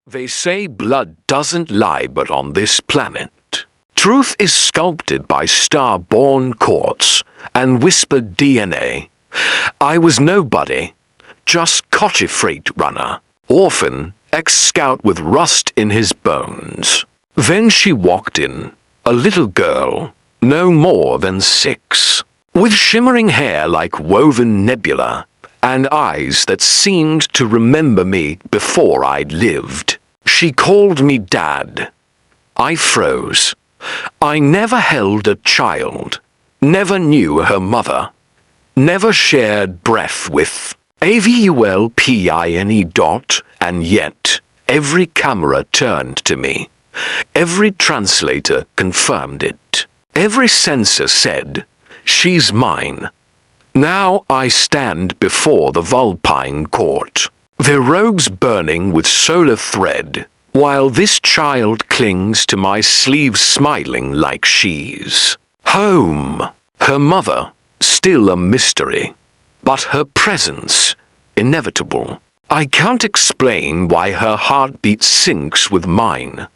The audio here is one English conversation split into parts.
They say blood doesn't lie but on this planet. Truth is sculpted by star-born courts and whispered DNA. I was nobody, just Kace freight runner, orphan, ex-scout with rust in his bones. Then she walked in, a little girl, no more than 6, with shimmering hair like woven nebula, and eyes that seemed to remember me before I'd lived. She called me Dad. I froze. I never held a child, never knew her mother, never shared breath with Avulpine. And yet, every camera turned to me. Every translator confirmed it. Every sensor said, "She's mine." Now I stand before the Vulpine Court, their robes burning with solar thread, while this child clings to my sleeve smiling like she's home. Her mother, still a mystery, but her presence, inevitable. I can't explain why her heartbeat syncs with mine,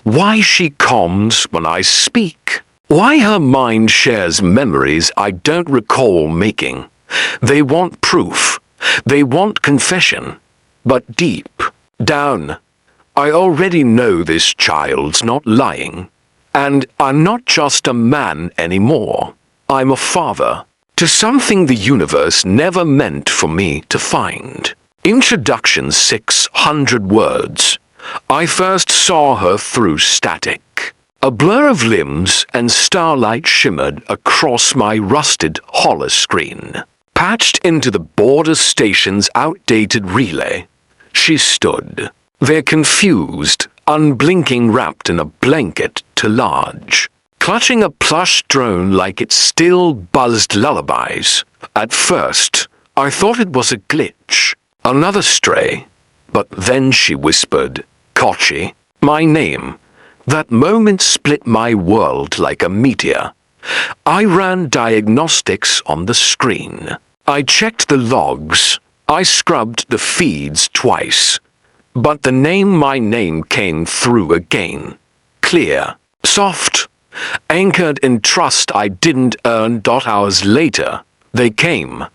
why she calms when I speak, why her mind shares memories I don't recall making. They want proof, they want confession, but deep down, I already know this child's not lying, and I'm not just a man anymore. I'm a father to something the universe never meant for me to find. Introduction 600 words. I first saw her through static. A blur of limbs and starlight shimmered across my rusted holoscreen. Patched into the border station's outdated relay, she stood. They're confused, unblinking, wrapped in a blanket to large, clutching a plush drone like it still buzzed lullabies. At first, I thought it was a glitch, another stray, but then she whispered, "Kace," my name. That moment split my world like a meteor. I ran diagnostics on the screen. I checked the logs. I scrubbed the feeds twice. But my name came through again. Clear, soft, anchored in trust I didn't earn. Hours later, they came.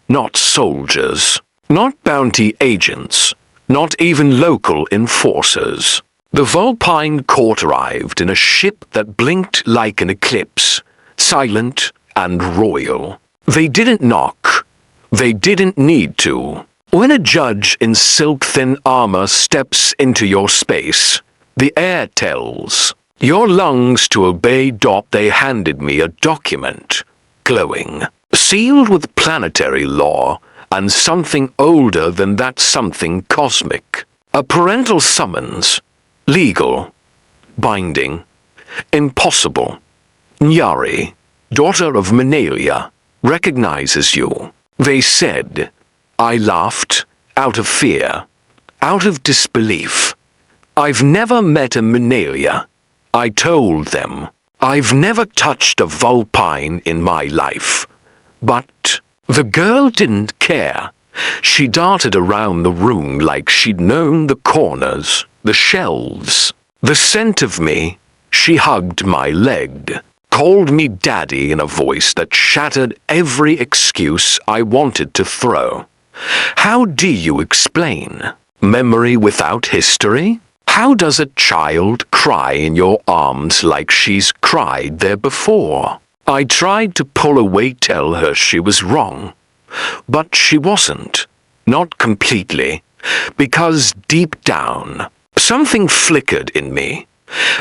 Not soldiers, not bounty agents, not even local enforcers. The Vulpine Court arrived in a ship that blinked like an eclipse, silent and royal. They didn't knock. They didn't need to. When a judge in silk-thin armor steps into your space, the air tells your lungs to obey. They handed me a document, glowing, sealed with planetary law and something older than that, something cosmic. A parental summons, legal, binding, impossible. Nyari, daughter of Minalia, recognizes you, they said. I laughed, out of fear, out of disbelief. I've never met a Minalia. I told them. I've never touched a Vulpine in my life. But the girl didn't care. She darted around the room like she'd known the corners, the shelves, the scent of me. She hugged my leg, called me daddy in a voice that shattered every excuse I wanted to throw. How do you explain memory without history? How does a child cry in your arms like she's cried there before? I tried to pull away, tell her she was wrong. But she wasn't. Not completely. Because deep down, something flickered in me.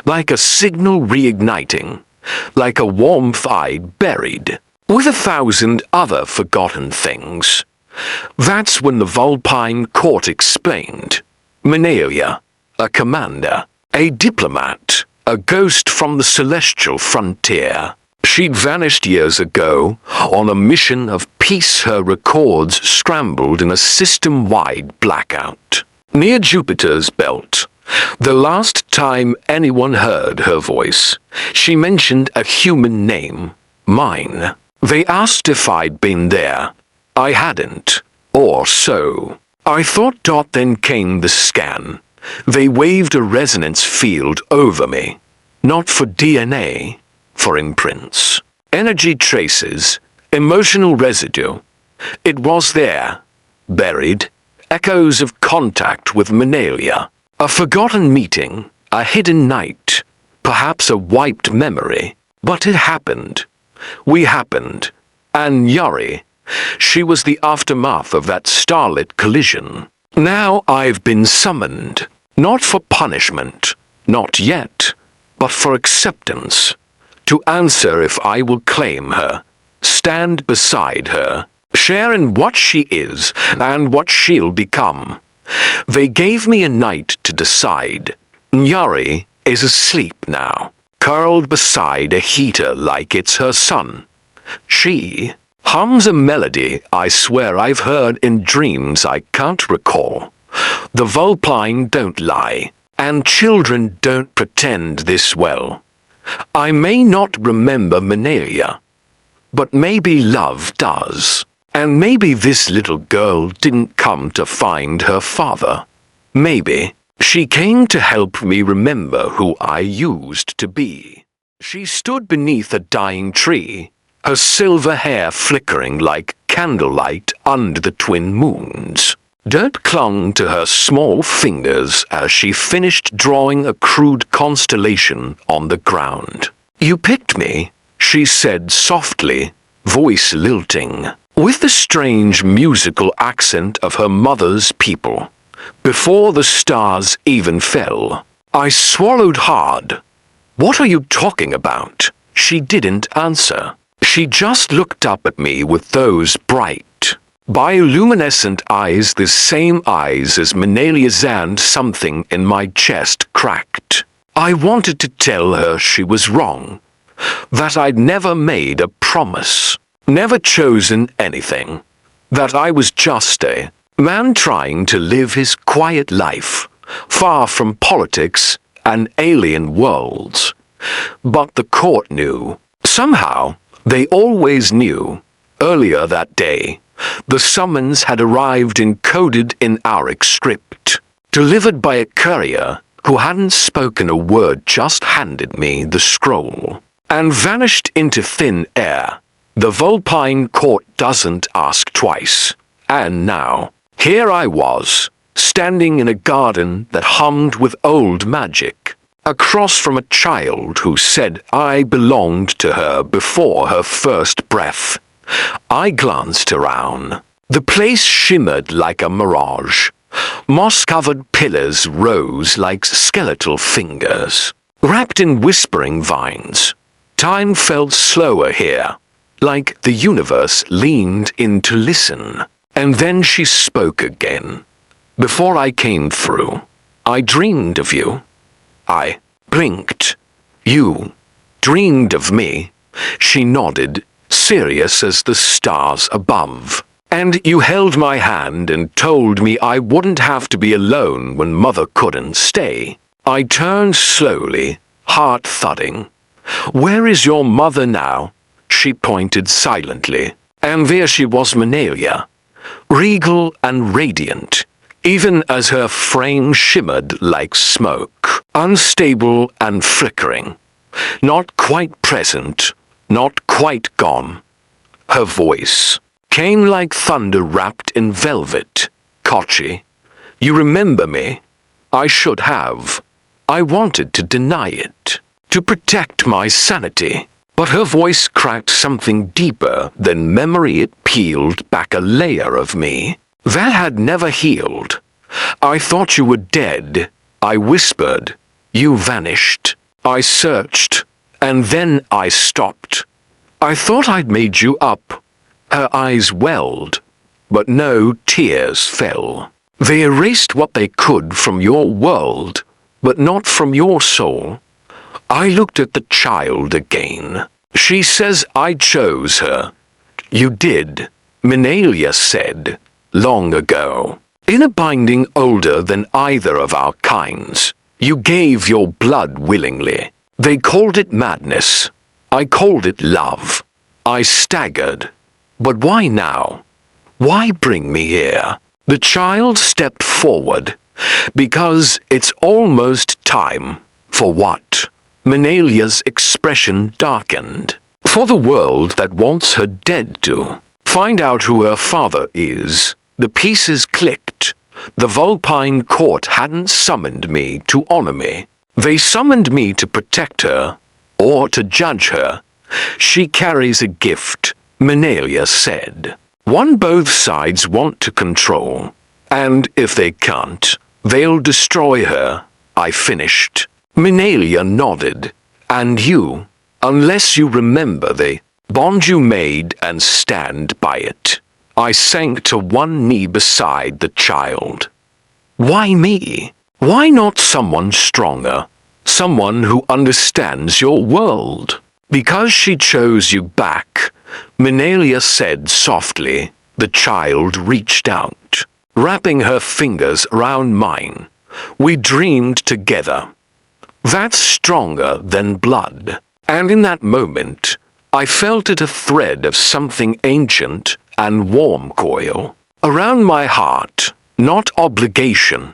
Like a signal reigniting. Like a warmth I'd buried. With 1,000 other forgotten things. That's when the Vulpine Court explained. Minalia, a commander, a diplomat, a ghost from the celestial frontier. She'd vanished years ago on a mission of peace. Her records scrambled in a system-wide blackout. Near Jupiter's belt, the last time anyone heard her voice, she mentioned a human name, mine. They asked if I'd been there. I hadn't, or so. I thought. Then came the scan. They waved a resonance field over me. Not for DNA, for imprints. Energy traces, emotional residue. It was there, buried, echoes of contact with Minalia. A forgotten meeting, a hidden night, perhaps a wiped memory. But it happened. We happened. And Yuri, she was the aftermath of that starlit collision. Now I've been summoned, not for punishment, not yet, but for acceptance. To answer if I will claim her, stand beside her, share in what she is and what she'll become. They gave me a night to decide. Yuri is asleep now, curled beside a heater like it's her son. She hums a melody I swear I've heard in dreams I can't recall. The Vulpine don't lie, and children don't pretend this well. I may not remember Minalia, but maybe love does. And maybe this little girl didn't come to find her father. Maybe she came to help me remember who I used to be. She stood beneath a dying tree, her silver hair flickering like candlelight under the twin moons. Dirt clung to her small fingers as she finished drawing a crude constellation on the ground. "You picked me," she said softly, voice lilting, with the strange musical accent of her mother's people. Before the stars even fell, I swallowed hard. "What are you talking about?" She didn't answer. She just looked up at me with those bright, bioluminescent eyes, the same eyes as Minalia's, and something in my chest cracked. I wanted to tell her she was wrong, that I'd never made a promise, never chosen anything, that I was just a man trying to live his quiet life, far from politics and alien worlds. But the court knew. Somehow, they always knew. Earlier that day, the summons had arrived encoded in Auric script, delivered by a courier who hadn't spoken a word, just handed me the scroll, and vanished into thin air. The Vulpine Court doesn't ask twice. And now, here I was, standing in a garden that hummed with old magic, across from a child who said I belonged to her before her first breath. I glanced around. The place shimmered like a mirage. Moss-covered pillars rose like skeletal fingers, wrapped in whispering vines. Time felt slower here, like the universe leaned in to listen. And then she spoke again. "Before I came through, I dreamed of you." I blinked. "You dreamed of me?" She nodded, serious as the stars above. "And you held my hand and told me I wouldn't have to be alone when Mother couldn't stay." I turned slowly, heart thudding. "Where is your mother now?" She pointed silently. And there she was, Minalia, regal and radiant, even as her frame shimmered like smoke, unstable and flickering. Not quite present, not quite gone. Her voice came like thunder wrapped in velvet. "Kace, you remember me?" I should have. I wanted to deny it, to protect my sanity. But her voice cracked something deeper than memory. It peeled back a layer of me that had never healed. "I thought you were dead," I whispered. "You vanished." I searched, and then I stopped. "I thought I'd made you up." Her eyes welled, but no tears fell. "They erased what they could from your world, but not from your soul." I looked at the child again. "She says I chose her." "You did," Minalia said, long ago. "In a binding older than either of our kinds. You gave your blood willingly. They called it madness. I called it love." I staggered. "But why now? Why bring me here?" The child stepped forward, Because it's almost time. For what? Minalia's expression darkened. For the world that wants her dead to find out who her father is. The pieces clicked. The Vulpine Court hadn't summoned me to honor me. They summoned me to protect her, or to judge her. She carries a gift, Minalia said. One both sides want to control. And if they can't, they'll destroy her, I finished. Minalia nodded. And you, unless you remember the bond you made and stand by it. I sank to one knee beside the child. Why me? Why not someone stronger? Someone who understands your world? Because she chose you back, Minalia said softly. The child reached out, wrapping her fingers around mine. We dreamed together. That's stronger than blood. And in that moment, I felt it a thread of something ancient and warm coil around my heart. Not obligation,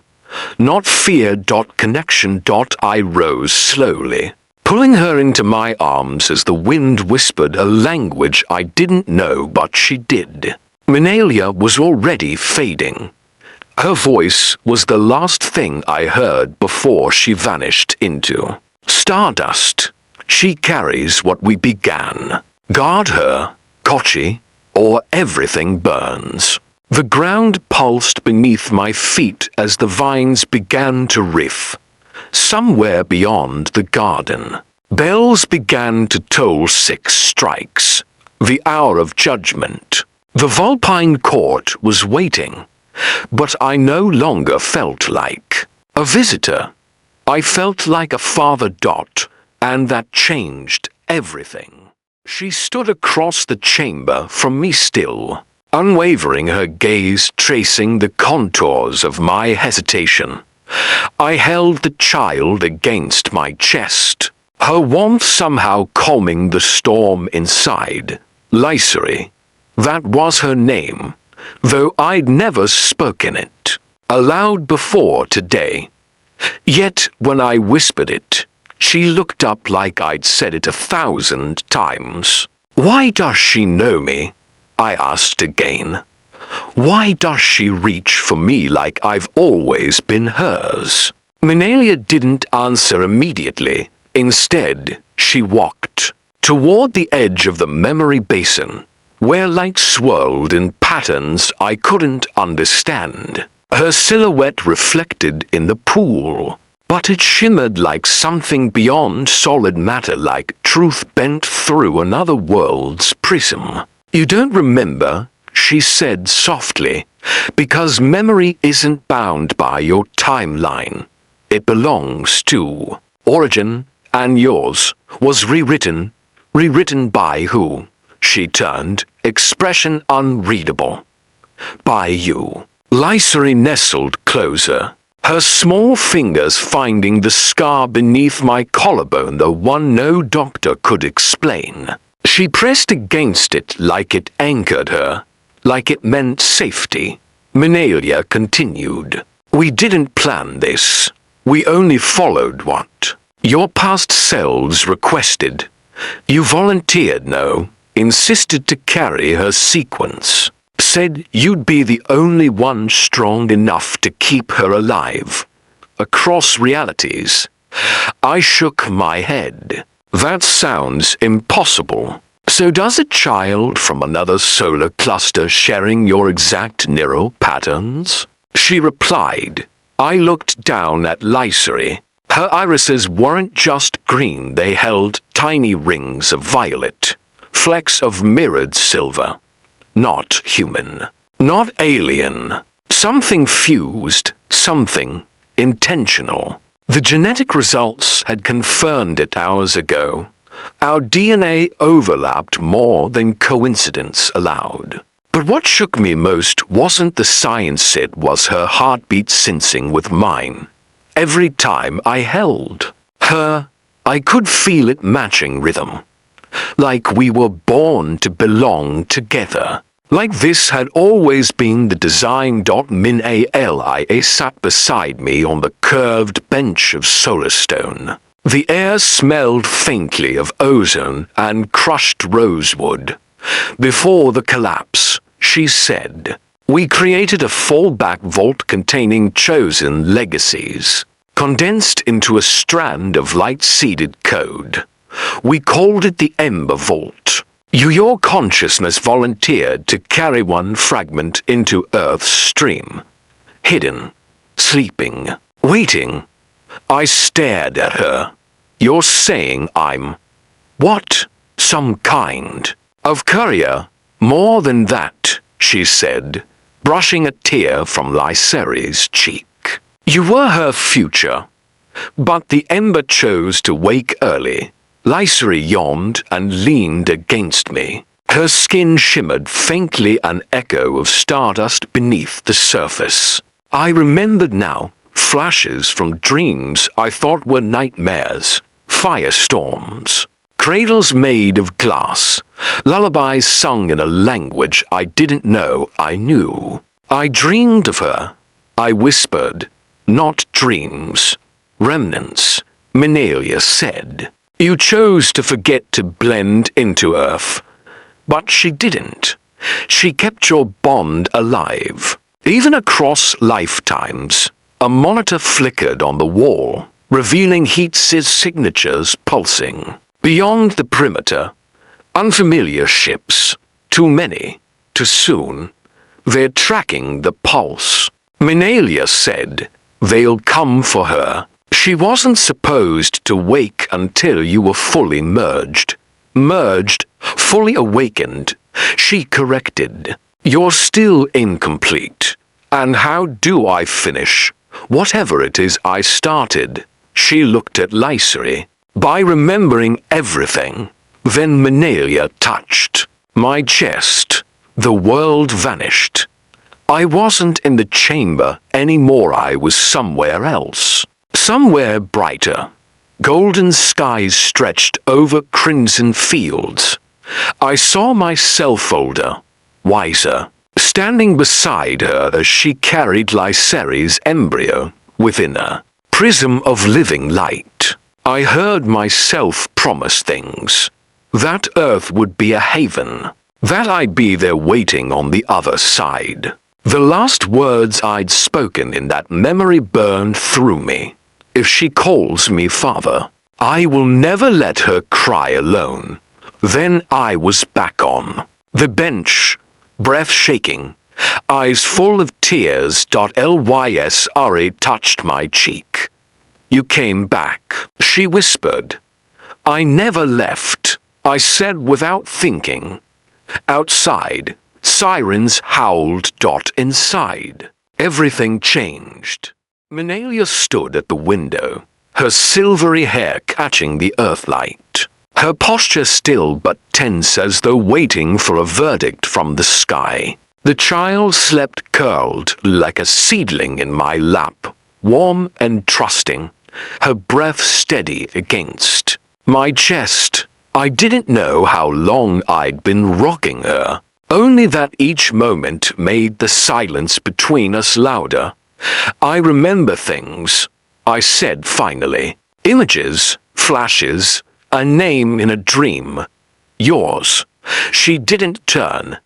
not fear. Connection. I rose slowly, pulling her into my arms as the wind whispered a language I didn't know, but she did. Minalia was already fading. Her voice was the last thing I heard before she vanished into stardust. She carries what we began. Guard her, Kace, or everything burns. The ground pulsed beneath my feet as the vines began to riff. Somewhere beyond the garden, bells began to toll 6 strikes. The hour of judgment. The Vulpine Court was waiting. But I no longer felt like a visitor. I felt like a father. And that changed everything. She stood across the chamber from me still, unwavering, her gaze tracing the contours of my hesitation. I held the child against my chest, her warmth somehow calming the storm inside. Lycery. That was her name, though I'd never spoken it aloud before today. Yet when I whispered it, she looked up like I'd said it 1,000 times. Why does she know me? I asked again. Why does she reach for me like I've always been hers? Minalia didn't answer immediately. Instead, she walked toward the edge of the memory basin, where light swirled in patterns I couldn't understand. Her silhouette reflected in the pool, but it shimmered like something beyond solid matter, like truth bent through another world's prism. You don't remember, she said softly, because memory isn't bound by your timeline. It belongs to origin, and yours was rewritten. Rewritten by who? She turned, expression unreadable. By you. Lycery nestled closer, her small fingers finding the scar beneath my collarbone, the one no doctor could explain. She pressed against it like it anchored her, like it meant safety. Minalia continued. We didn't plan this. We only followed what your past selves requested. You volunteered, no, insisted to carry her sequence. Said you'd be the only one strong enough to keep her alive. Across realities. I shook my head. That sounds impossible. So does a child from another solar cluster sharing your exact neural patterns? She replied. I looked down at Lycery. Her irises weren't just green, they held tiny rings of violet, flecks of mirrored silver. Not human. Not alien. Something fused. Something intentional. The genetic results had confirmed it hours ago. Our DNA overlapped more than coincidence allowed. But what shook me most wasn't the science, it was her heartbeat syncing with mine. Every time I held her, I could feel it matching rhythm. Like we were born to belong together. Like this had always been the design. Minalia sat beside me on the curved bench of solar stone. The air smelled faintly of ozone and crushed rosewood. Before the collapse, she said, "We created a fallback vault containing chosen legacies, condensed into a strand of light-seeded code. We called it the Ember Vault. Your consciousness volunteered to carry one fragment into Earth's stream. Hidden, sleeping, waiting." I stared at her. "You're saying I'm what? Some kind of courier?" "More than that," she said, brushing a tear from Lyseri's cheek. "You were her future. But the Ember chose to wake early." Lyseri yawned and leaned against me. Her skin shimmered faintly, an echo of stardust beneath the surface. I remembered now, flashes from dreams I thought were nightmares, firestorms, cradles made of glass, lullabies sung in a language I didn't know I knew. "I dreamed of her," I whispered. "Not dreams. Remnants," Minalia said. "You chose to forget to blend into Earth. But she didn't. She kept your bond alive. Even across lifetimes." A monitor flickered on the wall, revealing Heat's signatures pulsing. Beyond the perimeter, unfamiliar ships. Too many. Too soon. They're tracking the pulse. Minalia said, "They'll come for her." "She wasn't supposed to wake until you were fully merged." "Merged, fully awakened," she corrected. "You're still incomplete. And how do I finish whatever it is I started?" She looked at Lyseri. "By remembering everything." Then Minalia touched my chest. The world vanished. I wasn't in the chamber anymore. I was somewhere else. Somewhere brighter. Golden skies stretched over crimson fields. I saw myself older, wiser, standing beside her as she carried Lyseri's embryo within her prism of living light. I heard myself promise things. That Earth would be a haven. That I'd be there waiting on the other side. The last words I'd spoken in that memory burned through me. "If she calls me father, I will never let her cry alone." Then I was back on the bench, breath shaking, eyes full of tears. Lyseri touched my cheek. "You came back," she whispered. "I never left," I said without thinking. Outside, sirens howled. Inside, everything changed. Minalia stood at the window, her silvery hair catching the earthlight. Her posture still but tense, as though waiting for a verdict from the sky. The child slept curled like a seedling in my lap, warm and trusting, her breath steady against my chest. I didn't know how long I'd been rocking her, only that each moment made the silence between us louder. "I remember things," I said finally. "Images, flashes, a name in a dream. Yours." She didn't turn.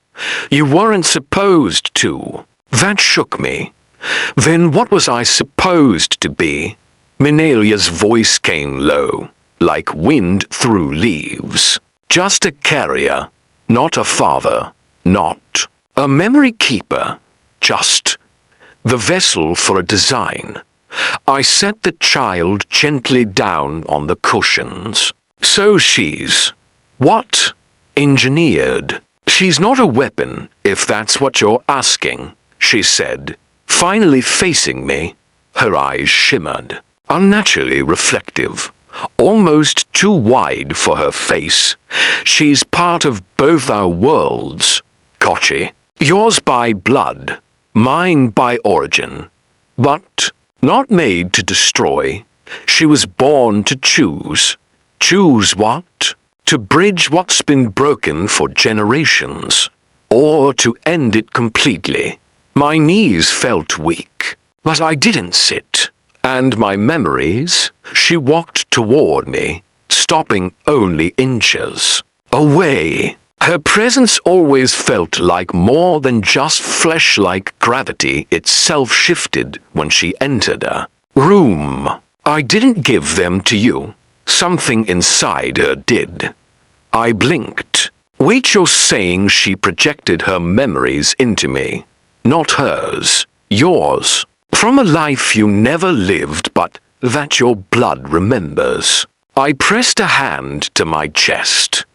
"You weren't supposed to." That shook me. Then what was I supposed to be? Minalia's voice came low, like wind through leaves. "Just a carrier, not a father, not a memory keeper, just the vessel for a design." I set the child gently down on the cushions. "So she's what? Engineered." "She's not a weapon, if that's what you're asking," she said, finally facing me. Her eyes shimmered, unnaturally reflective, almost too wide for her face. "She's part of both our worlds, Kace. Yours by blood, mine by origin. But not made to destroy. She was born to choose." "Choose what?" "To bridge what's been broken for generations." or to end it completely. My knees felt weak, but I didn't sit. And my memories, she walked toward me, stopping only inches away. Her presence always felt like more than just flesh, like gravity itself shifted when she entered a room. I didn't give them to you. Something inside her did. I blinked. Wait, you're saying she projected her memories into me? Not hers, yours. From a life you never lived but that your blood remembers. I pressed a hand to my chest.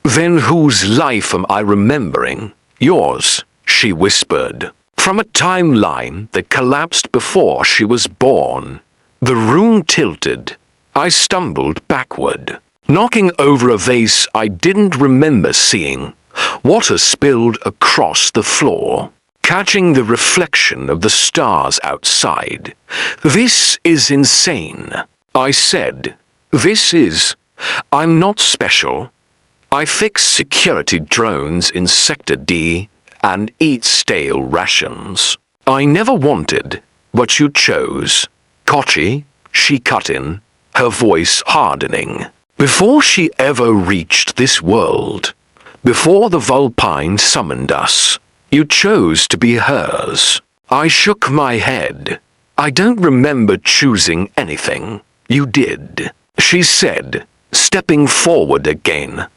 Then whose life am I remembering? Yours, she whispered. From a timeline that collapsed before she was born. The room tilted. I stumbled backward, knocking over a vase I didn't remember seeing. Water spilled across the floor, catching the reflection of the stars outside. This is insane, I said. This is. I'm not special. I fix security drones in Sector D and eat stale rations. I never wanted what you chose. Kochi, she cut in, her voice hardening. Before she ever reached this world, before the Vulpine summoned us, you chose to be hers. I shook my head. I don't remember choosing anything. You did, she said, stepping forward again.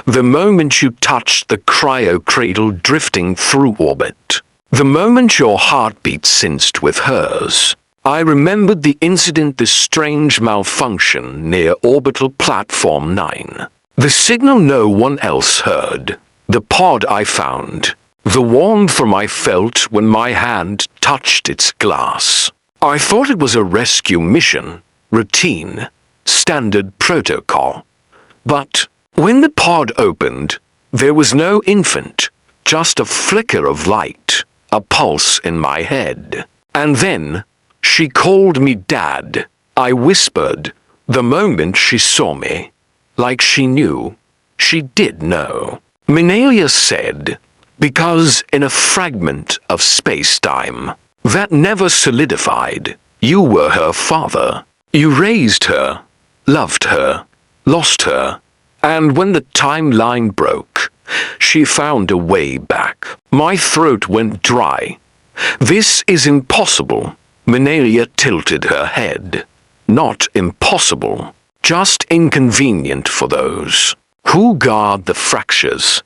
The moment you touched the cryo cradle drifting through orbit. The moment your heartbeat synced with hers. I remembered the incident, the strange malfunction near orbital platform 9. The signal no one else heard. The pod I found. The warmth I felt when my hand touched its glass. I thought it was a rescue mission. Routine. Standard protocol. But when the pod opened, there was no infant, just a flicker of light, a pulse in my head. And then, she called me Dad, I whispered, the moment she saw me. Like she knew. She did know. Minalia said, because in a fragment of space-time, that never solidified, you were her father. You raised her, loved her, lost her. And when the timeline broke, she found a way back. My throat went dry. This is impossible. Minalia tilted her head. Not impossible, just inconvenient for those who guard the fractures.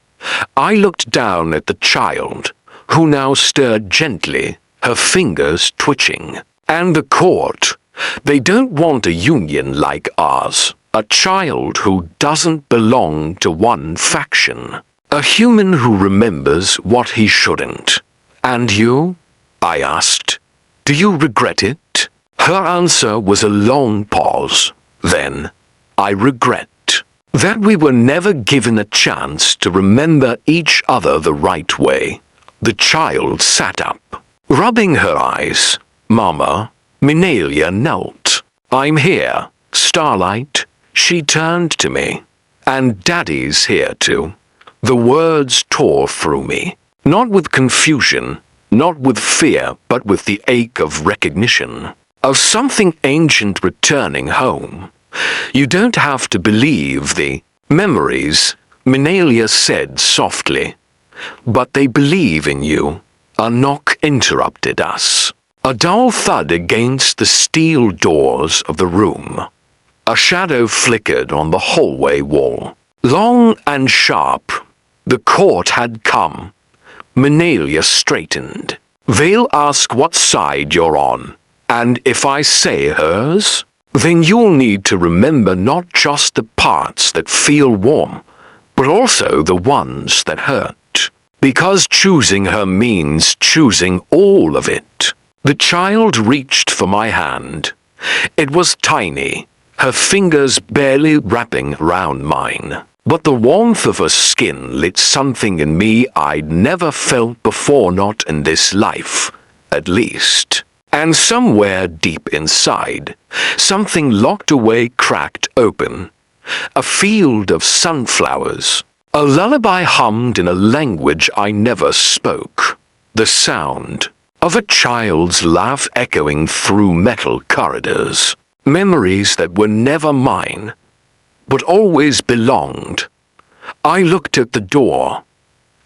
I looked down at the child, who now stirred gently, her fingers twitching. And the court, they don't want a union like ours. A child who doesn't belong to one faction. A human who remembers what he shouldn't. And you? I asked. Do you regret it? Her answer was a long pause. Then, I regret that we were never given a chance to remember each other the right way. The child sat up, rubbing her eyes. Mama, Minalia knelt. I'm here, Starlight. She turned to me. And Daddy's here too. The words tore through me. Not with confusion, not with fear, but with the ache of recognition. Of something ancient returning home. You don't have to believe the memories, Minalia said softly. But they believe in you. A knock interrupted us. A dull thud against the steel doors of the room. A shadow flickered on the hallway wall. Long and sharp. The court had come. Minalia straightened. They'll ask what side you're on. And if I say hers, then you'll need to remember not just the parts that feel warm, but also the ones that hurt. Because choosing her means choosing all of it. The child reached for my hand. It was tiny, her fingers barely wrapping around mine. But the warmth of her skin lit something in me I'd never felt before, not in this life, at least. And somewhere deep inside, something locked away cracked open. A field of sunflowers. A lullaby hummed in a language I never spoke. The sound of a child's laugh echoing through metal corridors. Memories that were never mine, but always belonged. I looked at the door.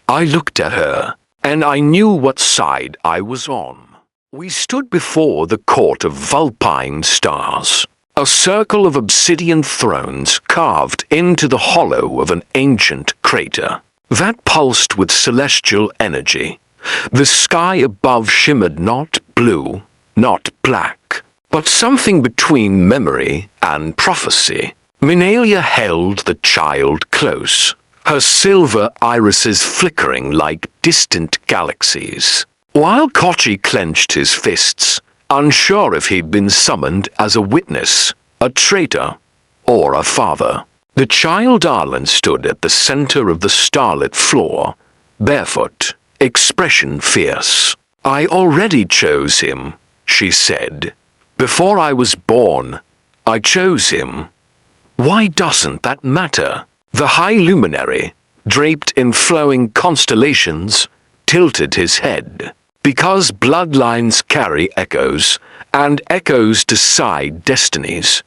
I looked at her, and I knew what side I was on. We stood before the court of Vulpine stars, a circle of obsidian thrones carved into the hollow of an ancient crater that pulsed with celestial energy. The sky above shimmered not blue, not black, but something between memory and prophecy. Minalia held the child close, her silver irises flickering like distant galaxies, while Kace clenched his fists, unsure if he'd been summoned as a witness, a traitor, or a father. The child Arlen stood at the center of the starlit floor, barefoot, expression fierce. "I already chose him," she said. "Before I was born, I chose him." Why doesn't that matter? The high luminary, draped in flowing constellations, tilted his head. Because bloodlines carry echoes, and echoes decide destinies.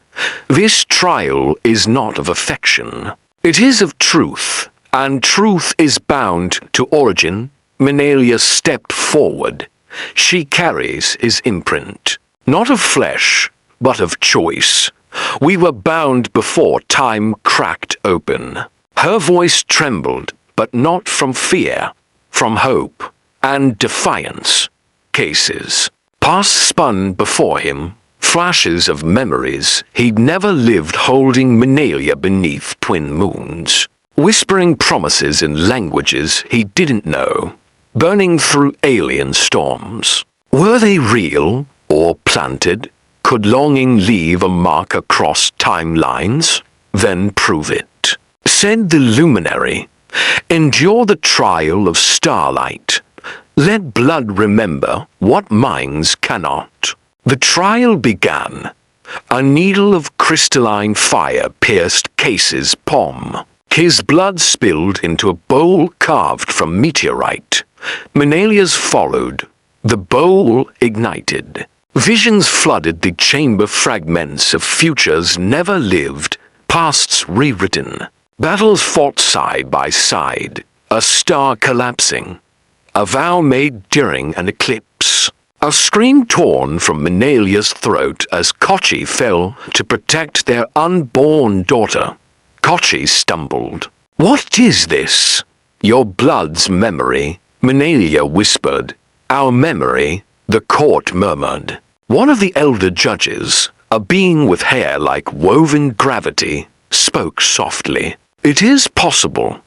This trial is not of affection. It is of truth, and truth is bound to origin. Minalia stepped forward. She carries his imprint, not of flesh, but of choice. We were bound before time cracked open. Her voice trembled, but not from fear, from hope and defiance. Cases. Past spun before him, flashes of memories he'd never lived, holding Minalia beneath twin moons, whispering promises in languages he didn't know, burning through alien storms. Were they real or planted? Could longing leave a mark across timelines? Then prove it. Said the luminary, endure the trial of starlight. Let blood remember what minds cannot. The trial began. A needle of crystalline fire pierced Case's palm. His blood spilled into a bowl carved from meteorite. Minalia's followed. The bowl ignited. Visions flooded the chamber, fragments of futures never lived, pasts rewritten. Battles fought side by side, a star collapsing. A vow made during an eclipse. A scream torn from Minalia's throat as Kace fell to protect their unborn daughter. Kace stumbled. "What is this?" "Your blood's memory," Minalia whispered. "Our memory," the court murmured. One of the elder judges, a being with hair like woven gravity, spoke softly. "It is possible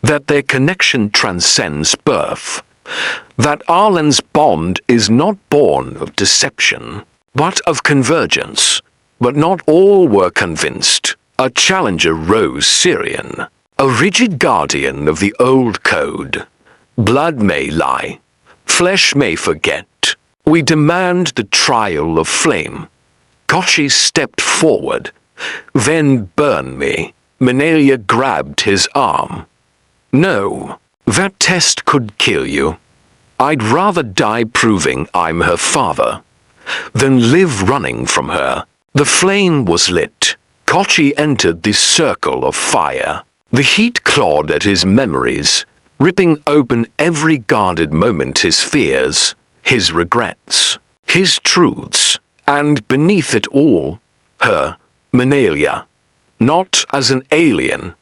that their connection transcends birth, that Arlen's bond is not born of deception, but of convergence." But not all were convinced. A challenger rose, Syrian, a rigid guardian of the old code. "Blood may lie, flesh may forget. We demand the trial of flame." Kace stepped forward. "Then burn me." Minalia grabbed his arm. "No, that test could kill you. I'd rather die proving I'm her father than live running from her." The flame was lit. Kace entered this circle of fire. The heat clawed at his memories, ripping open every guarded moment, his fears, his regrets, his truths, and beneath it all, her, Minalia. Not as an alien,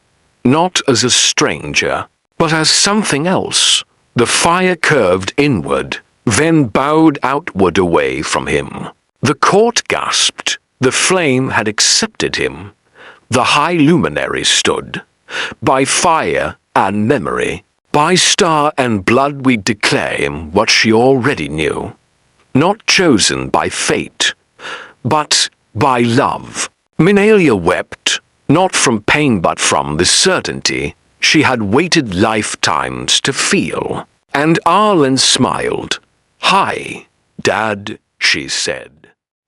not as a stranger, but as something else. The fire curved inward, then bowed outward away from him. The court gasped. The flame had accepted him. The high luminary stood. By fire and memory, by star and blood, we declare him what she already knew. Not chosen by fate, but by love. Minalia wept, not from pain but from the certainty she had waited lifetimes to feel. And Arlen smiled. "Hi, Dad," she said.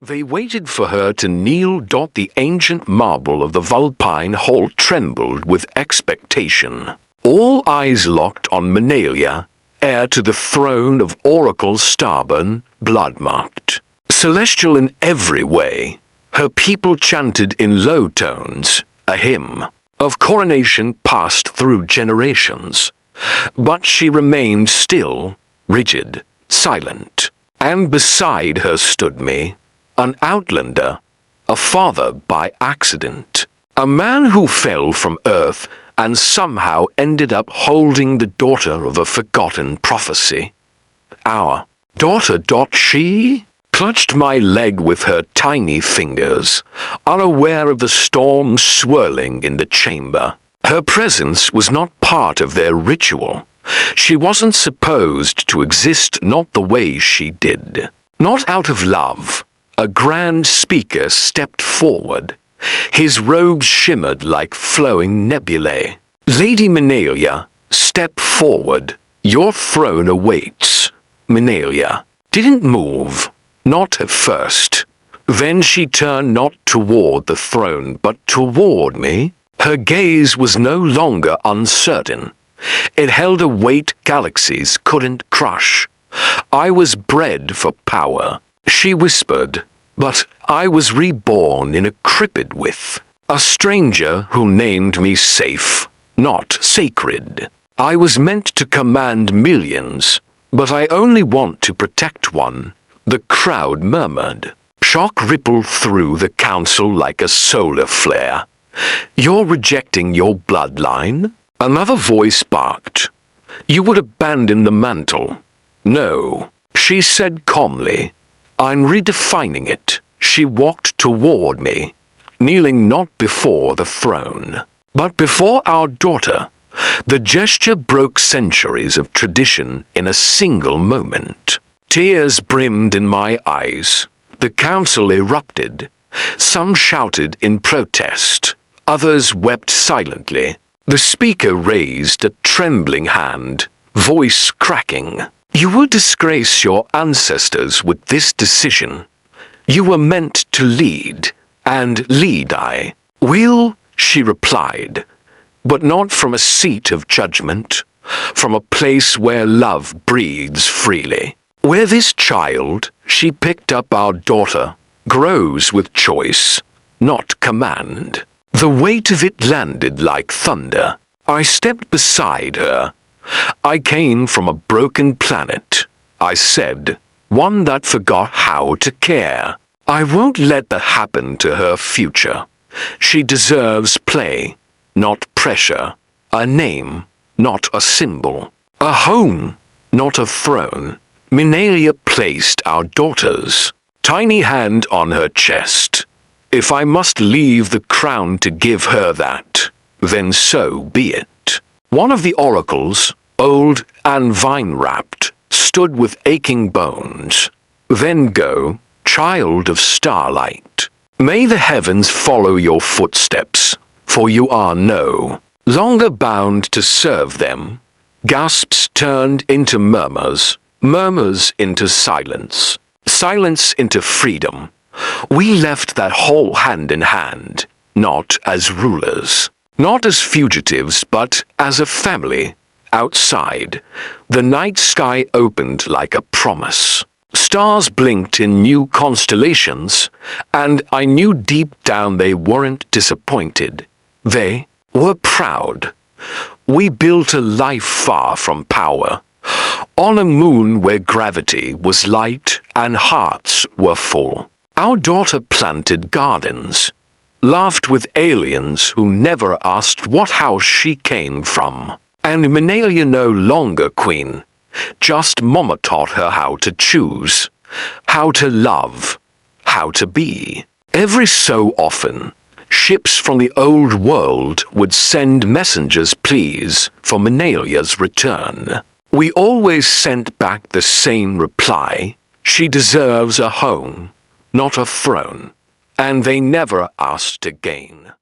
They waited for her to kneel. The ancient marble of the Vulpine Hall trembled with expectation. All eyes locked on Minalia, heir to the throne of Oracle Starburn, blood-marked. Celestial in every way, her people chanted in low tones a hymn of coronation passed through generations. But she remained still, rigid, silent. And beside her stood me, an outlander, a father by accident, a man who fell from earth and somehow ended up holding the daughter of a forgotten prophecy. Our daughter. She clutched my leg with her tiny fingers, unaware of the storm swirling in the chamber. Her presence was not part of their ritual. She wasn't supposed to exist, not the way she did. Not out of love. A grand speaker stepped forward. His robes shimmered like flowing nebulae. Lady Minalia, step forward. Your throne awaits. Minalia didn't move. Not at first. Then she turned not toward the throne, but toward me. Her gaze was no longer uncertain. It held a weight galaxies couldn't crush. I was bred for power, she whispered, but I was reborn in a cryptid with a stranger who named me safe, not sacred. I was meant to command millions, but I only want to protect one. The crowd murmured. Shock rippled through the council like a solar flare. You're rejecting your bloodline? Another voice barked. You would abandon the mantle. No, she said calmly. I'm redefining it. She walked toward me, kneeling not before the throne, but before our daughter. The gesture broke centuries of tradition in a single moment. Tears brimmed in my eyes. The council erupted. Some shouted in protest. Others wept silently. The speaker raised a trembling hand, voice cracking. You will disgrace your ancestors with this decision. You were meant to lead, and lead I will, she replied, but not from a seat of judgment, from a place where love breathes freely. Where this child, she picked up our daughter, grows with choice, not command. The weight of it landed like thunder. I stepped beside her. I came from a broken planet, I said, one that forgot how to care. I won't let that happen to her future. She deserves play, not pressure. A name, not a symbol. A home, not a throne. Minalia placed our daughter's tiny hand on her chest. If I must leave the crown to give her that, then so be it. One of the oracles, old and vine-wrapped, stood with aching bones. Then go, child of starlight. May the heavens follow your footsteps, for you are no longer bound to serve them. Gasps turned into murmurs, murmurs into silence, silence into freedom. We left that whole hand in hand, not as rulers, not as fugitives, but as a family. Outside, the night sky opened like a promise. Stars blinked in new constellations, and I knew deep down they weren't disappointed. They were proud. We built a life far from power, on a moon where gravity was light and hearts were full. Our daughter planted gardens, laughed with aliens who never asked what house she came from. And Minalia no longer queen, just Mama taught her how to choose, how to love, how to be. Every so often, ships from the old world would send messengers pleas for Minalia's return. We always sent back the same reply: she deserves a home, not a throne, and they never asked again.